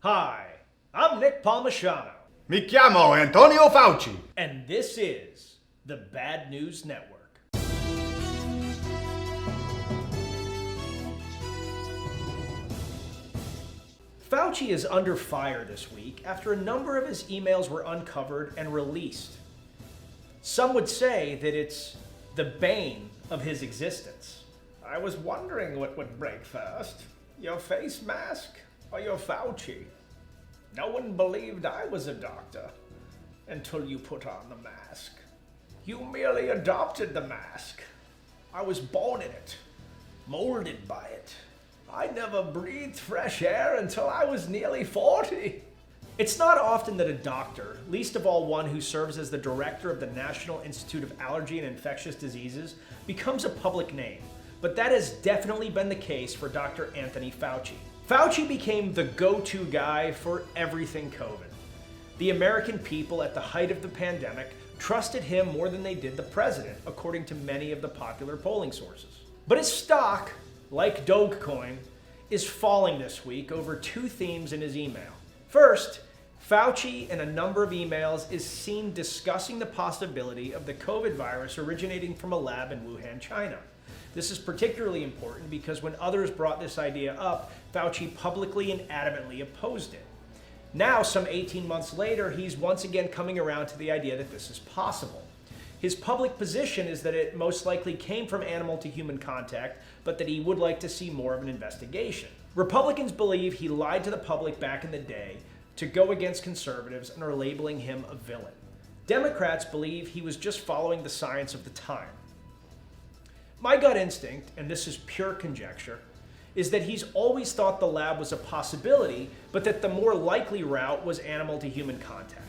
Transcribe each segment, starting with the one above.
Hi, I'm Nick Palmisciano, Mi chiamo Antonio Fauci. and this is the Bad News Network. Fauci is under fire this week after a number of his emails were uncovered and released. Some would say that it's the bane of his existence. I was wondering what would break first, your face mask or your Fauci. No one believed I was a doctor until you put on the mask. You merely adopted the mask. I was born in it, molded by it. I never breathed fresh air until I was nearly 40. It's not often that a doctor, least of all one who serves as the director of the National Institute of Allergy and Infectious Diseases, becomes a public name. But that has definitely been the case for Dr. Anthony Fauci. Fauci became the go-to guy for everything COVID. The American people at the height of the pandemic trusted him more than they did the president, according to many of the popular polling sources. But his stock, like Dogecoin, is falling this week over two themes in his email. First, Fauci in a number of emails is seen discussing the possibility of the COVID virus originating from a lab in Wuhan, China. This is particularly important because when others brought this idea up, Fauci publicly and adamantly opposed it. Now, some 18 months later, he's once again coming around to the idea that this is possible. His public position is that it most likely came from animal to human contact, but that he would like to see more of an investigation. Republicans believe he lied to the public back in the day to go against conservatives and are labeling him a villain. Democrats believe he was just following the science of the time. My gut instinct, and this is pure conjecture, is that he's always thought the lab was a possibility, but that the more likely route was animal to human contact.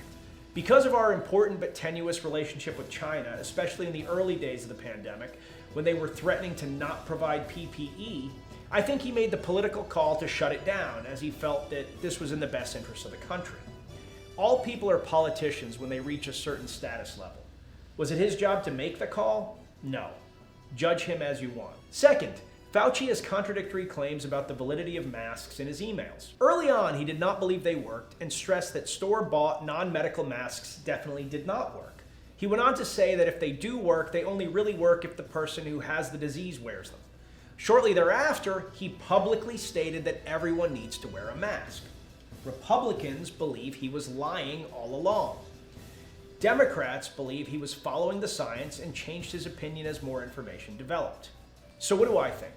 Because of our important but tenuous relationship with China, especially in the early days of the pandemic, when they were threatening to not provide PPE, I think he made the political call to shut it down, as he felt that this was in the best interest of the country. All people are politicians when they reach a certain status level. Was it his job to make the call? No. Judge him as you want. Second, Fauci has contradictory claims about the validity of masks in his emails. Early on, he did not believe they worked and stressed that store-bought non-medical masks definitely did not work. He went on to say that if they do work, they only really work if the person who has the disease wears them. Shortly thereafter, he publicly stated that everyone needs to wear a mask. Republicans believe he was lying all along. Democrats believe he was following the science and changed his opinion as more information developed. So what do I think?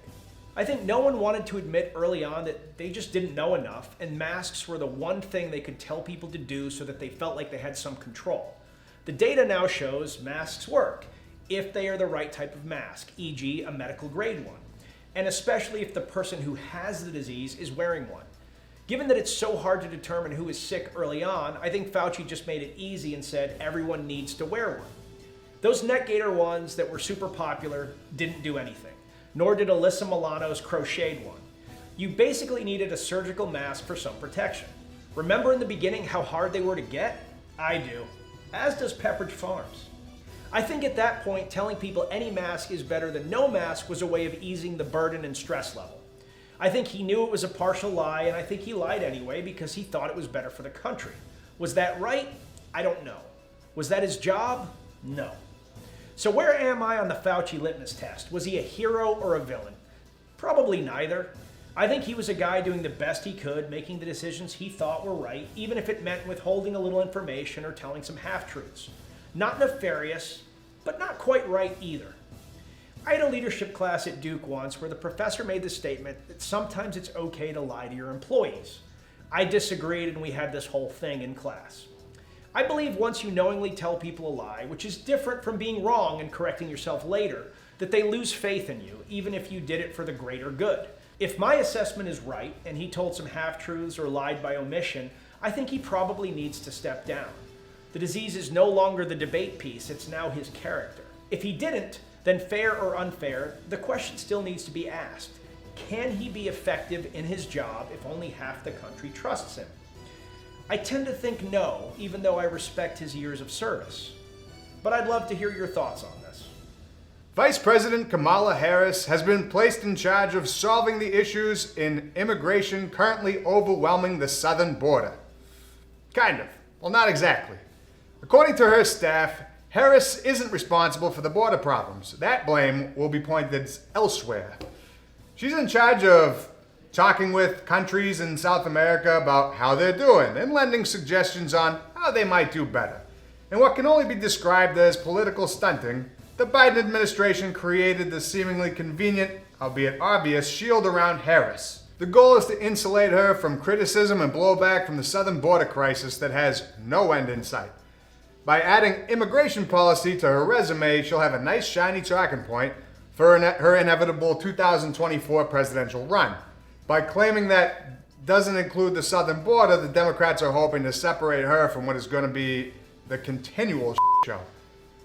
I think no one wanted to admit early on that they just didn't know enough, and masks were the one thing they could tell people to do so that they felt like they had some control. The data now shows masks work, if they are the right type of mask, e.g. a medical grade one, and especially if the person who has the disease is wearing one. Given that it's so hard to determine who is sick early on, I think Fauci just made it easy and said everyone needs to wear one. Those neck gaiter ones that were super popular didn't do anything, nor did Alyssa Milano's crocheted one. You basically needed a surgical mask for some protection. Remember in the beginning how hard they were to get? I do, as does Pepperidge Farms. I think at that point, telling people any mask is better than no mask was a way of easing the burden and stress level. I think he knew it was a partial lie, and I think he lied anyway because he thought it was better for the country. Was that right? I don't know. Was that his job? No. So where am I on the Fauci litmus test? Was he a hero or a villain? Probably neither. I think he was a guy doing the best he could, making the decisions he thought were right, even if it meant withholding a little information or telling some half-truths. Not nefarious, but not quite right either. I had a leadership class at Duke once where the professor made the statement that sometimes it's okay to lie to your employees. I disagreed, and we had this whole thing in class. I believe once you knowingly tell people a lie, which is different from being wrong and correcting yourself later, that they lose faith in you, even if you did it for the greater good. If my assessment is right, and he told some half-truths or lied by omission, I think he probably needs to step down. The disease is no longer the debate piece, it's now his character. If he didn't, then fair or unfair, the question still needs to be asked. Can he be effective in his job if only half the country trusts him? I tend to think no, even though I respect his years of service. But I'd love to hear your thoughts on this. Vice President Kamala Harris has been placed in charge of solving the issues in immigration currently overwhelming the southern border. Kind of. Well, not exactly. According to her staff, Harris isn't responsible for the border problems. That blame will be pointed elsewhere. She's in charge of talking with countries in South America about how they're doing and lending suggestions on how they might do better. In what can only be described as political stunting, the Biden administration created the seemingly convenient, albeit obvious, shield around Harris. The goal is to insulate her from criticism and blowback from the southern border crisis that has no end in sight. By adding immigration policy to her resume, she'll have a nice shiny talking point for her inevitable 2024 presidential run. By claiming that doesn't include the southern border, the Democrats are hoping to separate her from what is going to be the continual show.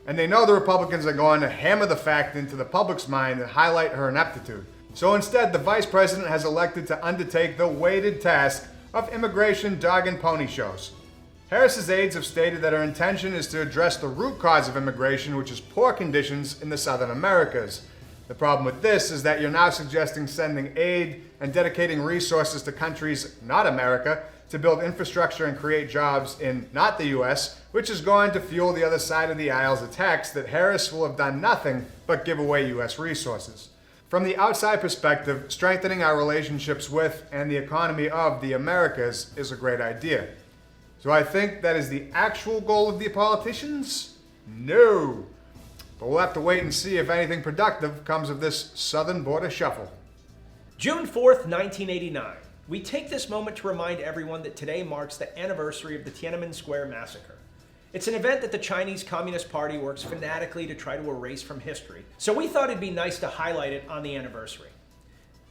And they know the Republicans are going to hammer the fact into the public's mind and highlight her ineptitude. So instead, the vice president has elected to undertake the weighted task of immigration dog and pony shows. Harris's aides have stated that her intention is to address the root cause of immigration, which is poor conditions in the southern Americas. The problem with this is that you're now suggesting sending aid and dedicating resources to countries not America to build infrastructure and create jobs in not the US, which is going to fuel the other side of the aisle's attacks that Harris will have done nothing but give away US resources. From the outside perspective, strengthening our relationships with and the economy of the Americas is a great idea. Do I think that is the actual goal of the politicians? No. But we'll have to wait and see if anything productive comes of this southern border shuffle. June 4th, 1989. We take this moment to remind everyone that today marks the anniversary of the Tiananmen Square Massacre. It's an event that the Chinese Communist Party works fanatically to try to erase from history, so we thought it'd be nice to highlight it on the anniversary.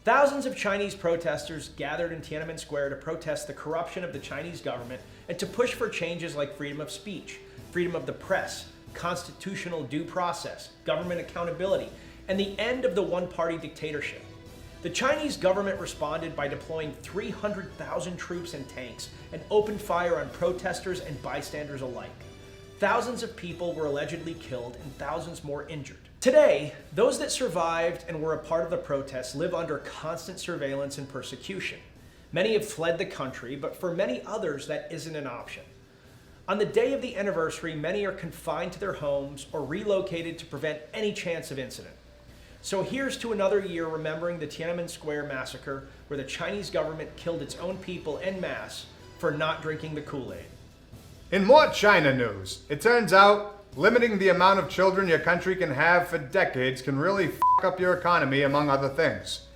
Thousands of Chinese protesters gathered in Tiananmen Square to protest the corruption of the Chinese government and to push for changes like freedom of speech, freedom of the press, constitutional due process, government accountability, and the end of the one-party dictatorship. The Chinese government responded by deploying 300,000 troops and tanks and opened fire on protesters and bystanders alike. Thousands of people were allegedly killed and thousands more injured. Today, those that survived and were a part of the protests live under constant surveillance and persecution. Many have fled the country, but for many others, that isn't an option. On the day of the anniversary, many are confined to their homes or relocated to prevent any chance of incident. So here's to another year remembering the Tiananmen Square massacre, where the Chinese government killed its own people en masse for not drinking the Kool-Aid. In more China news, it turns out limiting the amount of children your country can have for decades can really f*** up your economy, among other things.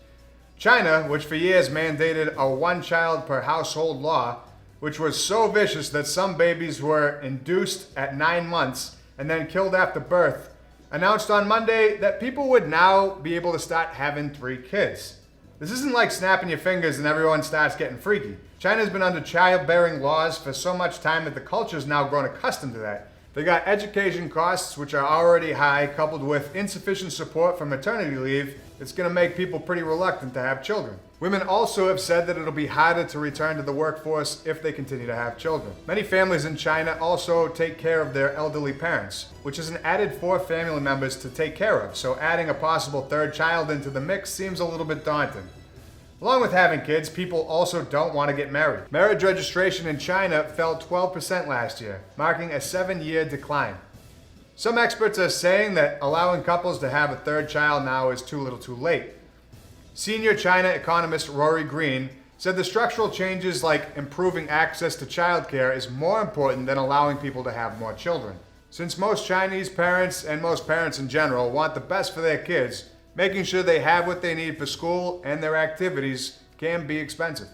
China, which for years mandated a one-child per household law, which was so vicious that some babies were induced at 9 months and then killed after birth, announced on Monday that people would now be able to start having 3 kids. This isn't like snapping your fingers and everyone starts getting freaky. China's been under childbearing laws for so much time that the culture's now grown accustomed to that. They got education costs, which are already high, coupled with insufficient support for maternity leave. It's going to make people pretty reluctant to have children. Women also have said that it'll be harder to return to the workforce if they continue to have children. Many families in China also take care of their elderly parents, which is an added 4 family members to take care of, so adding a possible 3rd child into the mix seems a little bit daunting. Along with having kids, people also don't want to get married. Marriage registration in China fell 12% last year, marking a 7-year decline. Some experts are saying that allowing couples to have a 3rd child now is too little too late. Senior China economist Rory Green said the structural changes like improving access to childcare is more important than allowing people to have more children. Since most Chinese parents and most parents in general want the best for their kids, making sure they have what they need for school and their activities can be expensive.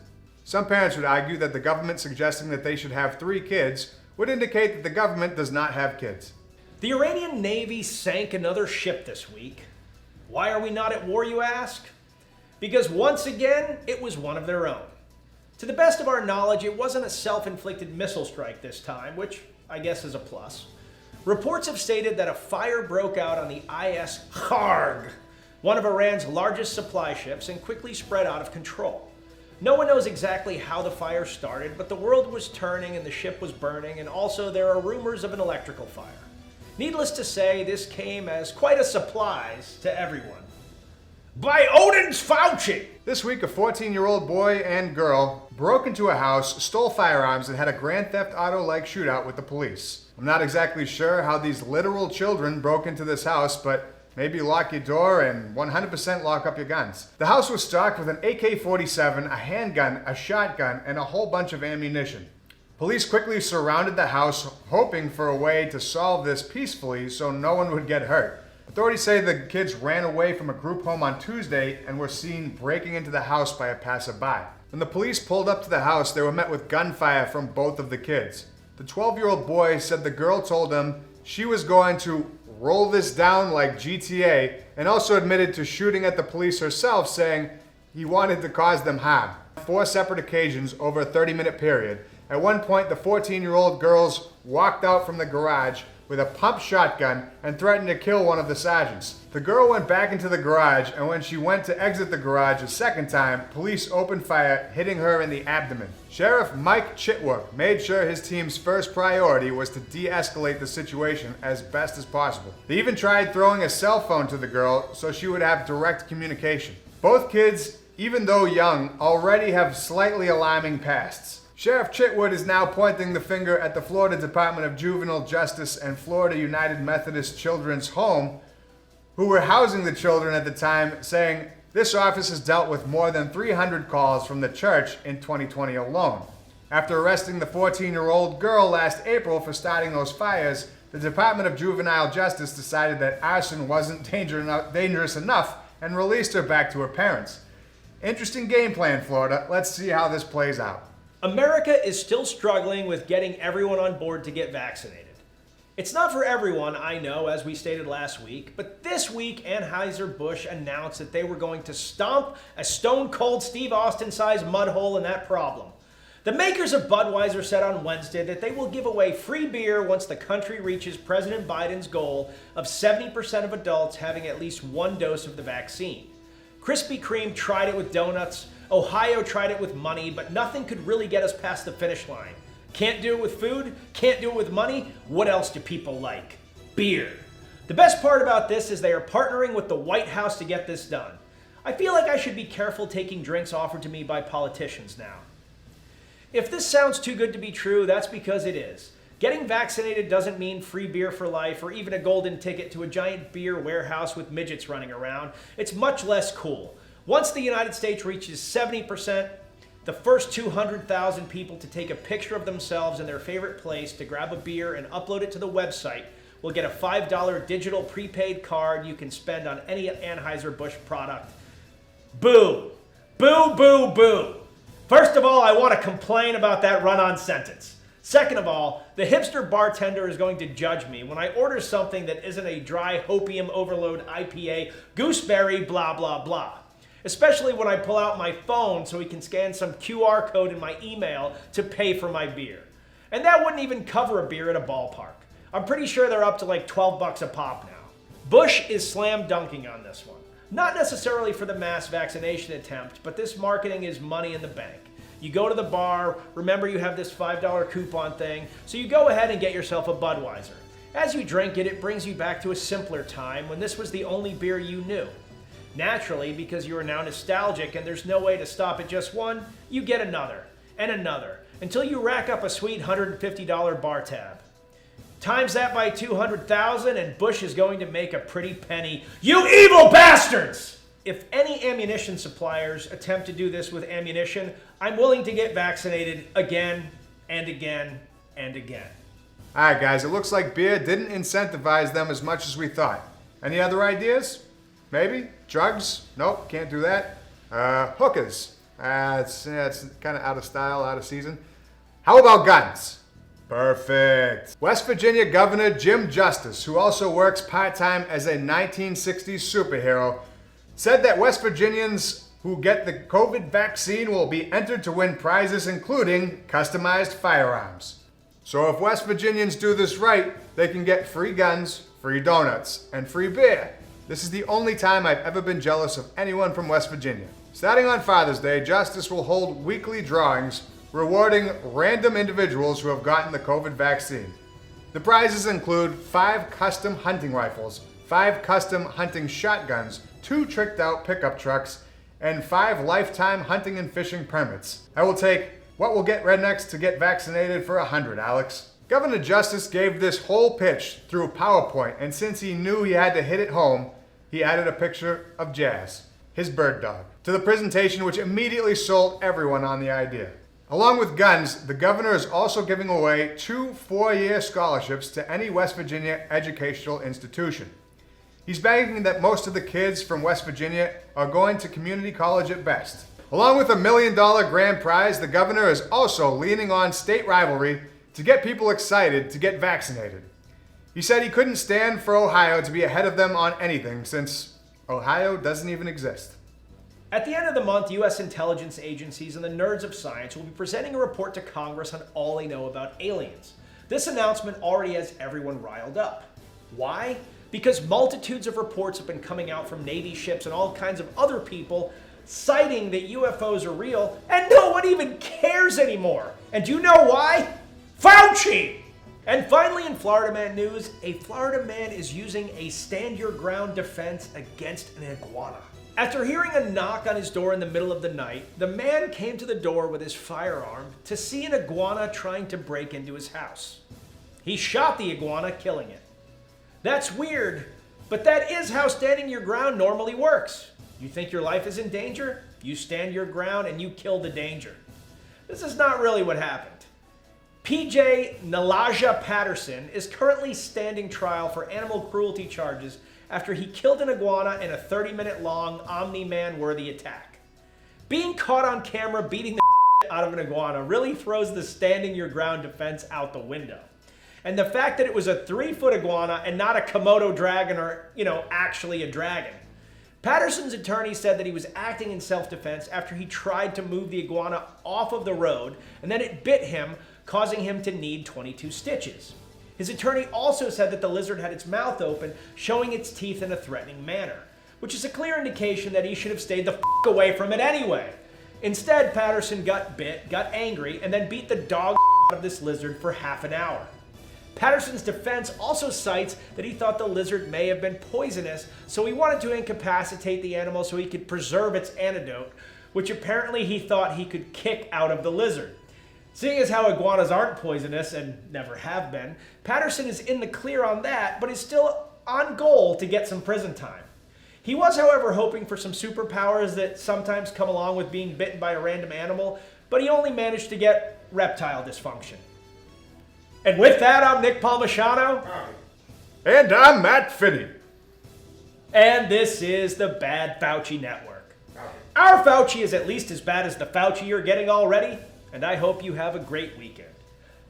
Some parents would argue that the government suggesting that they should have 3 kids would indicate that the government does not have kids. The Iranian Navy sank another ship this week. Why are we not at war, you ask? Because once again, it was one of their own. To the best of our knowledge, it wasn't a self-inflicted missile strike this time, which I guess is a plus. Reports have stated that a fire broke out on the IS Kharg, one of Iran's largest supply ships, and quickly spread out of control. No one knows exactly how the fire started, but the world was turning and the ship was burning, and also there are rumors of an electrical fire. Needless to say, this came as quite a surprise to everyone. By Odin's Fauci! This week, a 14-year-old boy and girl broke into a house, stole firearms, and had a Grand Theft Auto-like shootout with the police. I'm not exactly sure how these literal children broke into this house, but maybe lock your door and 100% lock up your guns. The house was stocked with an AK-47, a handgun, a shotgun, and a whole bunch of ammunition. Police quickly surrounded the house, hoping for a way to solve this peacefully so no one would get hurt. Authorities say the kids ran away from a group home on Tuesday and were seen breaking into the house by a passerby. When the police pulled up to the house, they were met with gunfire from both of the kids. The 12-year-old boy said the girl told him she was going to roll this down like GTA, and also admitted to shooting at the police herself, saying he wanted to cause them harm. 4 separate occasions over a 30-minute period. At one point, the 14-year-old girls walked out from the garage with a pump shotgun and threatened to kill one of the sergeants. The girl went back into the garage, and when she went to exit the garage a second time, police opened fire, hitting her in the abdomen. Sheriff Mike Chitwook made sure his team's first priority was to de-escalate the situation as best as possible. They even tried throwing a cell phone to the girl so she would have direct communication. Both kids, even though young, already have slightly alarming pasts. Sheriff Chitwood is now pointing the finger at the Florida Department of Juvenile Justice and Florida United Methodist Children's Home, who were housing the children at the time, saying this office has dealt with more than 300 calls from the church in 2020 alone. After arresting the 14-year-old girl last April for starting those fires, the Department of Juvenile Justice decided that arson wasn't dangerous enough and released her back to her parents. Interesting game plan, Florida. Let's see how this plays out. America is still struggling with getting everyone on board to get vaccinated. It's not for everyone, I know, as we stated last week, but this week Anheuser-Busch announced that they were going to stomp a stone-cold Steve Austin-sized mud hole in that problem. The makers of Budweiser said on Wednesday that they will give away free beer once the country reaches President Biden's goal of 70% of adults having at least 1 dose of the vaccine. Krispy Kreme tried it with donuts, Ohio tried it with money, but nothing could really get us past the finish line. Can't do it with food, can't do it with money. What else do people like? Beer. The best part about this is they are partnering with the White House to get this done. I feel like I should be careful taking drinks offered to me by politicians now. If this sounds too good to be true, that's because it is. Getting vaccinated doesn't mean free beer for life or even a golden ticket to a giant beer warehouse with midgets running around. It's much less cool. Once the United States reaches 70%, the first 200,000 people to take a picture of themselves in their favorite place to grab a beer and upload it to the website will get a $5 digital prepaid card you can spend on any Anheuser-Busch product. Boo! Boo, boo, boo! First of all, I want to complain about that run-on sentence. Second of all, the hipster bartender is going to judge me when I order something that isn't a dry hopium overload IPA, gooseberry, blah, blah, blah. Especially when I pull out my phone so he can scan some QR code in my email to pay for my beer. And that wouldn't even cover a beer at a ballpark. I'm pretty sure they're up to like $12 a pop now. Bush is slam dunking on this one. Not necessarily for the mass vaccination attempt, but this marketing is money in the bank. You go to the bar, remember you have this $5 coupon thing, so you go ahead and get yourself a Budweiser. As you drink it, it brings you back to a simpler time when this was the only beer you knew. Naturally, because you are now nostalgic and there's no way to stop at just one, you get another, and another, until you rack up a sweet $150 bar tab. Times that by 200,000 and Bush is going to make a pretty penny. You evil bastards! If any ammunition suppliers attempt to do this with ammunition, I'm willing to get vaccinated again and again and again. Alright guys, it looks like beer didn't incentivize them as much as we thought. Any other ideas? Maybe? Drugs? Nope, can't do that. Hookers. It's kind of out of style, out of season. How about guns? Perfect. West Virginia Governor Jim Justice, who also works part-time as a 1960s superhero, said that West Virginians who get the COVID vaccine will be entered to win prizes including customized firearms. So if West Virginians do this right, they can get free guns, free donuts, and free beer. This is the only time I've ever been jealous of anyone from West Virginia. Starting on Father's Day, Justice will hold weekly drawings rewarding random individuals who have gotten the COVID vaccine. The prizes include 5 custom hunting rifles, 5 custom hunting shotguns, 2 tricked out pickup trucks, and 5 lifetime hunting and fishing permits. I will take what will get rednecks to get vaccinated for 100, Alex. Governor Justice gave this whole pitch through PowerPoint, and since he knew he had to hit it home, he added a picture of Jazz, his bird dog, to the presentation, which immediately sold everyone on the idea. Along with guns, the governor is also giving away 2 4-year scholarships to any West Virginia educational institution. He's banking that most of the kids from West Virginia are going to community college at best. Along with a $1 million grand prize, the governor is also leaning on state rivalry to get people excited to get vaccinated. He said he couldn't stand for Ohio to be ahead of them on anything since Ohio doesn't even exist. At the end of the month, U.S. intelligence agencies and the nerds of science will be presenting a report to Congress on all they know about aliens. This announcement already has everyone riled up. Why? Because multitudes of reports have been coming out from Navy ships and all kinds of other people citing that UFOs are real, and no one even cares anymore. And do you know why? Fauci! And finally, in Florida Man news, a Florida man is using a stand-your-ground defense against an iguana. After hearing a knock on his door in the middle of the night, the man came to the door with his firearm to see an iguana trying to break into his house. He shot the iguana, killing it. That's weird, but that is how standing your ground normally works. You think your life is in danger? You stand your ground and you kill the danger. This is not really what happened. PJ Nalaja Patterson is currently standing trial for animal cruelty charges after he killed an iguana in a 30-minute-long Omni-Man-worthy attack. Being caught on camera beating the out of an iguana really throws the standing your ground defense out the window. And the fact that it was a 3-foot iguana and not a Komodo dragon or, actually a dragon. Patterson's attorney said that he was acting in self-defense after he tried to move the iguana off of the road, and then it bit him, causing him to need 22 stitches. His attorney also said that the lizard had its mouth open, showing its teeth in a threatening manner, which is a clear indication that he should have stayed the f*** away from it anyway. Instead, Patterson got bit, got angry, and then beat the dog out of this lizard for half an hour. Patterson's defense also cites that he thought the lizard may have been poisonous, so he wanted to incapacitate the animal so he could preserve its antidote, which apparently he thought he could kick out of the lizard. Seeing as how iguanas aren't poisonous and never have been, Patterson is in the clear on that, but is still on goal to get some prison time. He was, however, hoping for some superpowers that sometimes come along with being bitten by a random animal, but he only managed to get reptile dysfunction. And with that, I'm Nick Palmisano. And I'm Matt Finney. And this is the Bad Fauci Network. Our Fauci is at least as bad as the Fauci you're getting already, and I hope you have a great weekend.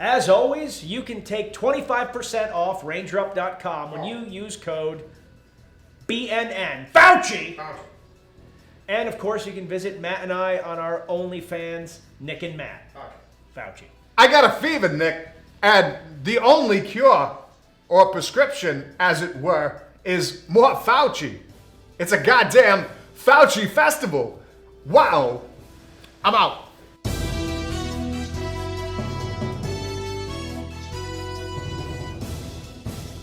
As always, you can take 25% off rangerup.com when you use code BNN. Fauci! And of course, you can visit Matt and I on our OnlyFans, Nick and Matt. Fauci. I got a fever, Nick, and the only cure, or prescription, as it were, is more Fauci. It's a goddamn Fauci festival. Wow. I'm out.